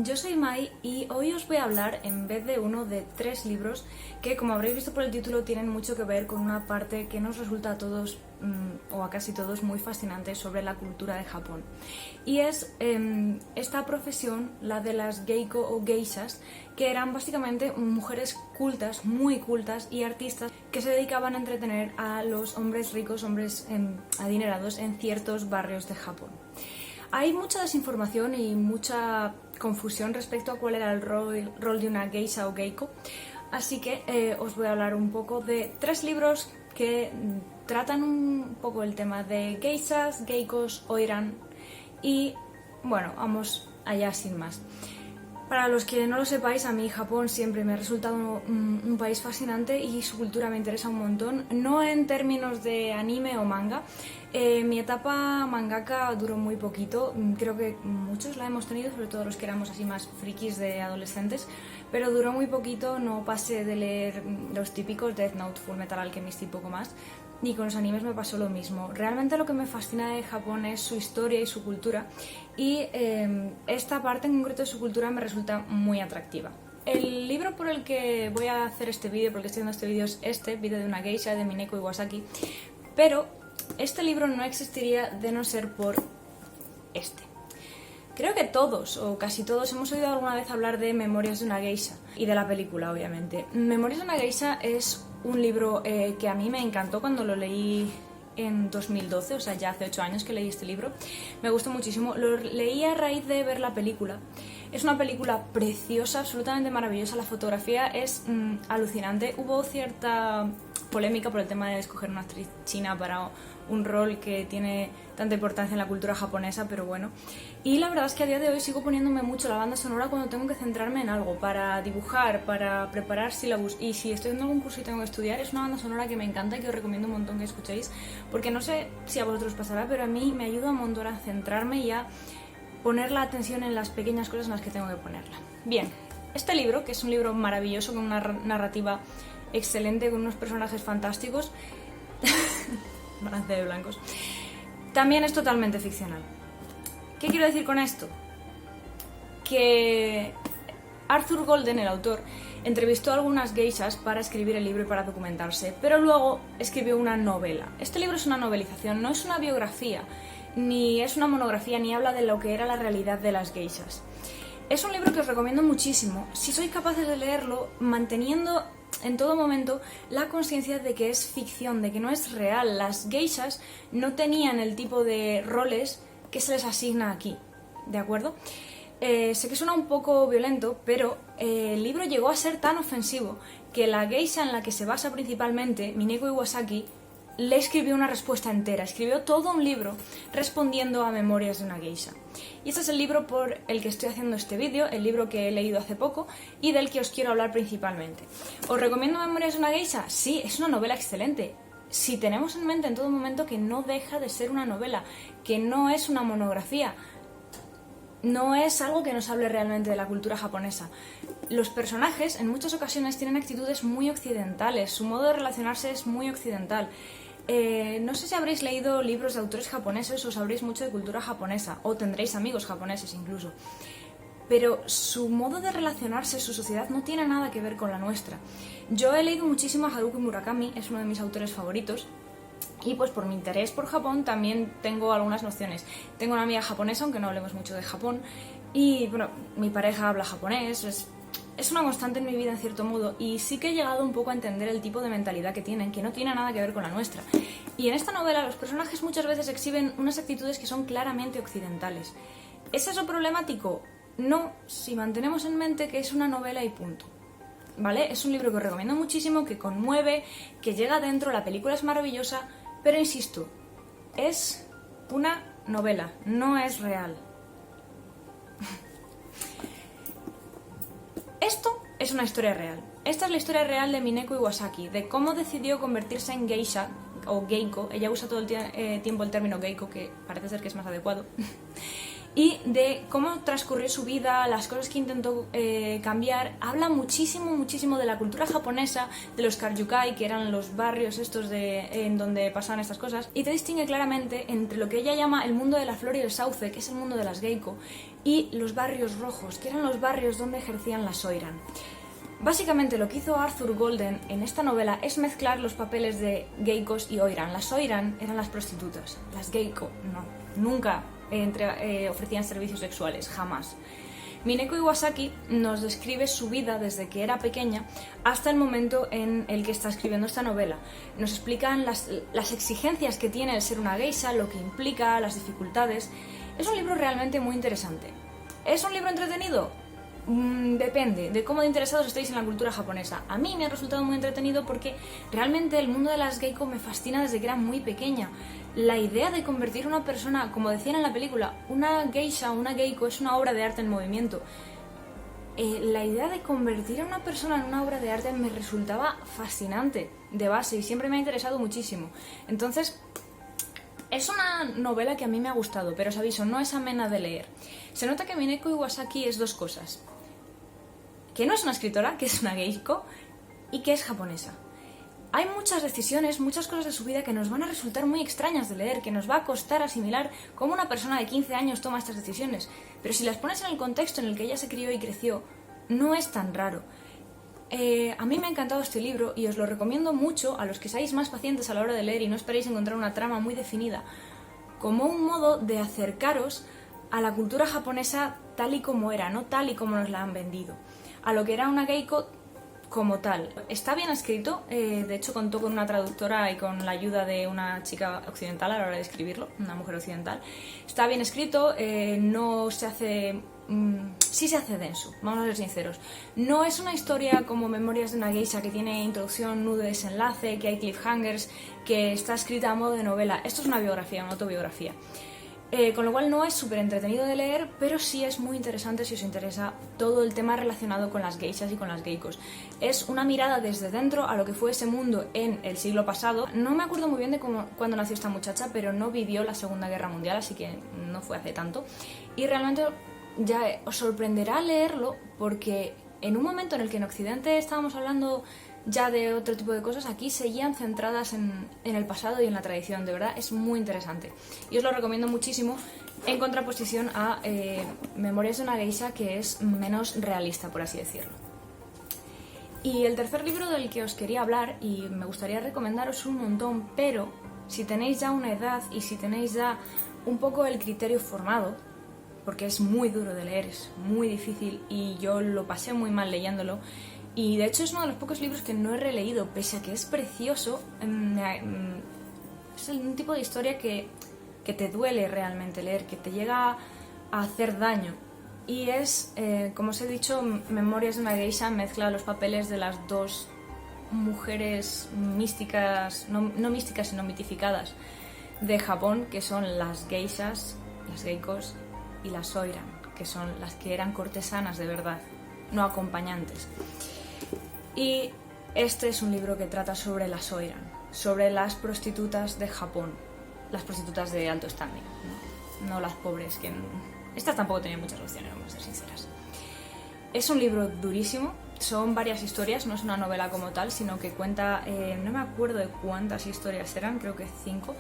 yo soy Mai y hoy os voy a hablar, en vez de uno, de 3 libros que, como habréis visto por el título, tienen mucho que ver con una parte que nos resulta a todos, o a casi todos, muy fascinante sobre la cultura de Japón. Y es esta profesión, la de las geiko o geishas, que eran básicamente mujeres cultas, muy cultas y artistas que se dedicaban a entretener a los hombres ricos, hombres adinerados en ciertos barrios de Japón. Hay mucha desinformación y mucha confusión respecto a cuál era el rol de una geisha o geiko, así que os voy a hablar un poco de 3 libros que tratan un poco el tema de geishas, geikos, oiran y bueno, vamos allá sin más. Para los que no lo sepáis, a mí Japón siempre me ha resultado un país fascinante y su cultura me interesa un montón, no en términos de anime o manga. Mi etapa mangaka duró muy poquito, creo que muchos la hemos tenido, sobre todo los que éramos así más frikis de adolescentes, pero duró muy poquito, no pasé de leer los típicos Death Note, Fullmetal Alchemist y poco más. Y con los animes me pasó lo mismo. Realmente lo que me fascina de Japón es su historia y su cultura, y esta parte en concreto de su cultura me resulta muy atractiva. El libro por el que voy a hacer este vídeo, porque estoy haciendo este vídeo, es este, Vida de una geisha, de Mineko Iwasaki, pero este libro no existiría de no ser por este. Creo que todos, o casi todos, hemos oído alguna vez hablar de Memorias de una geisha, y de la película, obviamente. Memorias de una geisha es un libro que a mí me encantó cuando lo leí en 2012, o sea, ya hace 8 años que leí este libro. Me gustó muchísimo, lo leí a raíz de ver la película. Es una película preciosa, absolutamente maravillosa, la fotografía es alucinante. Hubo cierta polémica por el tema de escoger una actriz china para un rol que tiene tanta importancia en la cultura japonesa, pero bueno. Y la verdad es que a día de hoy sigo poniéndome mucho la banda sonora cuando tengo que centrarme en algo, para dibujar, para preparar sílabus, y si estoy haciendo algún curso y tengo que estudiar, es una banda sonora que me encanta y que os recomiendo un montón que escuchéis, porque no sé si a vosotros pasará, pero a mí me ayuda un montón a centrarme y a poner la atención en las pequeñas cosas en las que tengo que ponerla. Bien, este libro, que es un libro maravilloso con una narrativa excelente, con unos personajes fantásticos, balance de blancos, también es totalmente ficcional. ¿Qué quiero decir con esto? Que Arthur Golden, el autor, entrevistó a algunas geishas para escribir el libro y para documentarse, pero luego escribió una novela. Este libro es una novelización, no es una biografía, ni es una monografía, ni habla de lo que era la realidad de las geishas. Es un libro que os recomiendo muchísimo si sois capaces de leerlo manteniendo en todo momento la conciencia de que es ficción, de que no es real. Las geishas no tenían el tipo de roles que se les asigna aquí, ¿de acuerdo? Sé que suena un poco violento, pero el libro llegó a ser tan ofensivo que la geisha en la que se basa principalmente, Mineko Iwasaki, le escribió una respuesta entera, escribió todo un libro respondiendo a Memorias de una geisha. Y este es el libro por el que estoy haciendo este vídeo, el libro que he leído hace poco y del que os quiero hablar principalmente. ¿Os recomiendo Memorias de una geisha? Sí, es una novela excelente. Si tenemos en mente en todo momento que no deja de ser una novela, que no es una monografía, no es algo que nos hable realmente de la cultura japonesa. Los personajes en muchas ocasiones tienen actitudes muy occidentales, su modo de relacionarse es muy occidental. No sé si habréis leído libros de autores japoneses o sabréis mucho de cultura japonesa, o tendréis amigos japoneses incluso, pero su modo de relacionarse, su sociedad, no tiene nada que ver con la nuestra. Yo he leído muchísimo a Haruki Murakami, es uno de mis autores favoritos, y pues por mi interés por Japón también tengo algunas nociones. Tengo una amiga japonesa, aunque no hablemos mucho de Japón, y bueno, mi pareja habla japonés, es una constante en mi vida en cierto modo, y sí que he llegado un poco a entender el tipo de mentalidad que tienen, que no tiene nada que ver con la nuestra. Y en esta novela los personajes muchas veces exhiben unas actitudes que son claramente occidentales. ¿Es eso problemático? No, si mantenemos en mente que es una novela y punto. ¿Vale? Es un libro que os recomiendo muchísimo, que conmueve, que llega adentro, la película es maravillosa, pero insisto, es una novela, no es real. Esto es una historia real. Esta es la historia real de Mineko Iwasaki, de cómo decidió convertirse en geisha, o geiko, ella usa todo el tiempo el término geiko, que parece ser que es más adecuado, y de cómo transcurrió su vida, las cosas que intentó cambiar. Habla muchísimo de la cultura japonesa, de los Karyukai, que eran los barrios estos en donde pasaban estas cosas, y te distingue claramente entre lo que ella llama el mundo de la flor y el sauce, que es el mundo de las geiko, y los barrios rojos, que eran los barrios donde ejercían las soiran. Básicamente lo que hizo Arthur Golden en esta novela es mezclar los papeles de geikos y oiran. Las oiran eran las prostitutas, las geiko no, nunca ofrecían servicios sexuales, jamás. Mineko Iwasaki nos describe su vida desde que era pequeña hasta el momento en el que está escribiendo esta novela. Nos explican las exigencias que tiene el ser una geisha, lo que implica, las dificultades. Es un libro realmente muy interesante. ¿Es un libro entretenido? Depende de cómo de interesados estéis en la cultura japonesa. A mí me ha resultado muy entretenido porque realmente el mundo de las geiko me fascina desde que era muy pequeña. La idea de convertir a una persona, como decían en la película, una geisha, una geiko es una obra de arte en movimiento. La idea de convertir a una persona en una obra de arte me resultaba fascinante de base y siempre me ha interesado muchísimo. Entonces, es una novela que a mí me ha gustado, pero os aviso, no es amena de leer. Se nota que Mineko Iwasaki es dos cosas: que no es una escritora, que es una geiko, y que es japonesa. Hay muchas decisiones, muchas cosas de su vida que nos van a resultar muy extrañas de leer, que nos va a costar asimilar cómo una persona de 15 años toma estas decisiones. Pero si las pones en el contexto en el que ella se crió y creció, no es tan raro. A mí me ha encantado este libro y os lo recomiendo mucho a los que seáis más pacientes a la hora de leer y no esperéis encontrar una trama muy definida, como un modo de acercaros a la cultura japonesa tal y como era, no tal y como nos la han vendido, a lo que era una geiko como tal. Está bien escrito, de hecho contó con una traductora y con la ayuda de una chica occidental a la hora de escribirlo, una mujer occidental. Está bien escrito, no se hace... sí se hace denso, vamos a ser sinceros. No es una historia como Memorias de una geisha que tiene introducción, nudo, desenlace, que hay cliffhangers, que está escrita a modo de novela. Esto es una biografía, una autobiografía. Con lo cual no es súper entretenido de leer, pero sí es muy interesante si os interesa todo el tema relacionado con las geishas y con las geikos. Es una mirada desde dentro a lo que fue ese mundo en el siglo pasado. No me acuerdo muy bien de cuándo nació esta muchacha, pero no vivió la Segunda Guerra Mundial, así que no fue hace tanto. Y realmente ya os sorprenderá leerlo, porque en un momento en el que en Occidente estábamos hablando ya de otro tipo de cosas, aquí seguían centradas en el pasado y en la tradición. De verdad es muy interesante y os lo recomiendo muchísimo, en contraposición a Memorias de una geisha, que es menos realista, por así decirlo. Y el tercer libro del que os quería hablar, y me gustaría recomendaros un montón, pero si tenéis ya una edad y si tenéis ya un poco el criterio formado, porque es muy duro de leer, es muy difícil y yo lo pasé muy mal leyéndolo. Y de hecho es uno de los pocos libros que no he releído, pese a que es precioso. Es un tipo de historia que te duele realmente leer, que te llega a hacer daño. Y es, como os he dicho, Memorias de una geisha mezcla los papeles de las dos mujeres místicas, no místicas sino mitificadas, de Japón, que son las geishas, las geikos, y las soiran, que son las que eran cortesanas de verdad, no acompañantes. Y este es un libro que trata sobre las soiran, sobre las prostitutas de Japón, las prostitutas de alto standing, no las pobres, que estas tampoco tenían muchas opciones, vamos a ser sinceras. Es un libro durísimo, son varias historias, no es una novela como tal, sino que cuenta, no me acuerdo de cuántas historias eran, creo que 5,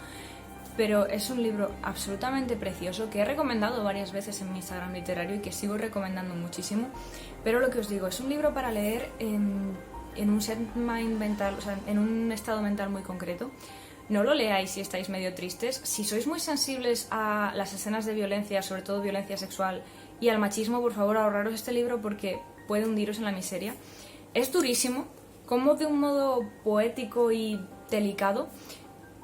pero es un libro absolutamente precioso que he recomendado varias veces en mi Instagram literario y que sigo recomendando muchísimo. Pero lo que os digo, es un libro para leer en un set mind mental, o sea, en un estado mental muy concreto. No lo leáis si estáis medio tristes. Si sois muy sensibles a las escenas de violencia, sobre todo violencia sexual, y al machismo, por favor ahorraros este libro porque puede hundiros en la miseria. Es durísimo, como de un modo poético y delicado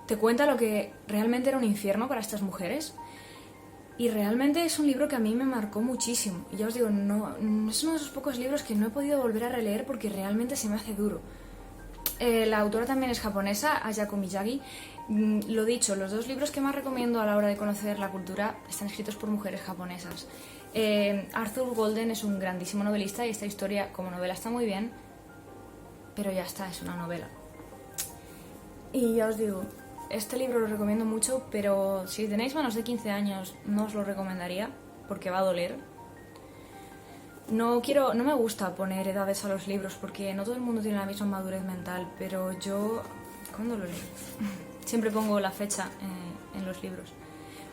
te cuenta lo que realmente era un infierno para estas mujeres. Y realmente es un libro que a mí me marcó muchísimo. Y ya os digo, no es uno de esos pocos libros que no he podido volver a releer porque realmente se me hace duro. La autora también es japonesa, Ayako Miyagi. Lo dicho, los dos libros que más recomiendo a la hora de conocer la cultura están escritos por mujeres japonesas. Arthur Golden es un grandísimo novelista y esta historia como novela está muy bien, pero ya está, es una novela. Y ya os digo, este libro lo recomiendo mucho, pero si tenéis menos de 15 años no os lo recomendaría, porque va a doler. No me gusta poner edades a los libros porque no todo el mundo tiene la misma madurez mental, pero yo, ¿cuándo lo leí? Siempre pongo la fecha en los libros.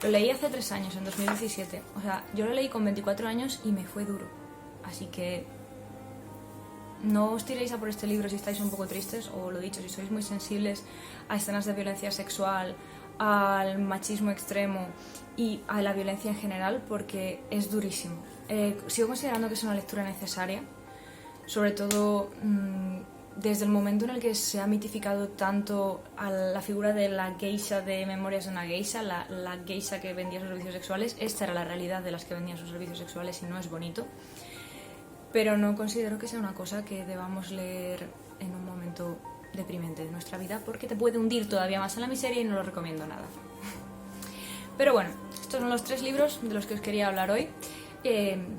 Lo leí hace 3 años, en 2017. O sea, yo lo leí con 24 años y me fue duro. Así que no os tiréis a por este libro si estáis un poco tristes, o lo dicho, si sois muy sensibles a escenas de violencia sexual, al machismo extremo y a la violencia en general, porque es durísimo. Sigo considerando que es una lectura necesaria, sobre todo desde el momento en el que se ha mitificado tanto a la figura de la geisha de Memorias de una geisha, la geisha que vendía sus servicios sexuales. Esta era la realidad de las que vendían sus servicios sexuales y no es bonito. Pero no considero que sea una cosa que debamos leer en un momento deprimente de nuestra vida, porque te puede hundir todavía más en la miseria y no lo recomiendo nada. Pero bueno, estos son los 3 libros de los que os quería hablar hoy.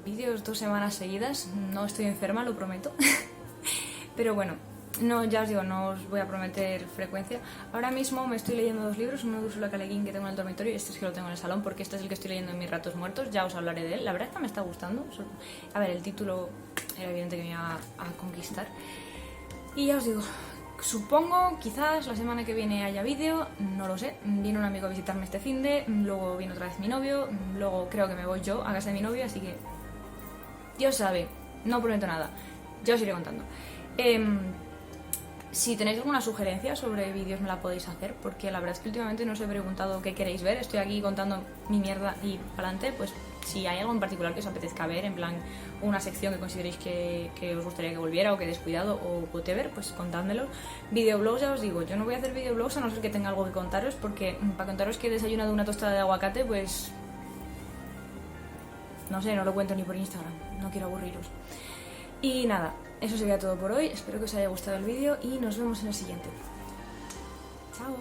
Vídeos 2 semanas seguidas, no estoy enferma, lo prometo. Pero bueno, no, ya os digo, no os voy a prometer frecuencia. Ahora mismo me estoy leyendo 2 libros, uno de Ursula K. Le Guin que tengo en el dormitorio y este es que lo tengo en el salón porque este es el que estoy leyendo en mis ratos muertos, ya os hablaré de él. La verdad es que me está gustando. A ver, el título era evidente que me iba a conquistar. Y ya os digo, supongo, quizás la semana que viene haya vídeo, no lo sé. Viene un amigo a visitarme este finde, luego viene otra vez mi novio, luego creo que me voy yo a casa de mi novio, así que Dios sabe, no prometo nada, ya os iré contando. Si tenéis alguna sugerencia sobre vídeos me la podéis hacer, porque la verdad es que últimamente no os he preguntado qué queréis ver, estoy aquí contando mi mierda y para adelante. Pues si hay algo en particular que os apetezca ver, en plan una sección que consideréis que os gustaría que volviera o que descuidado o whatever, pues contádmelo. Videoblogs, ya os digo, yo no voy a hacer videoblogs a no ser que tenga algo que contaros, porque para contaros que he desayunado una tostada de aguacate, pues no sé, no lo cuento ni por Instagram, no quiero aburriros. Y nada, eso sería todo por hoy, espero que os haya gustado el vídeo y nos vemos en el siguiente. Chao.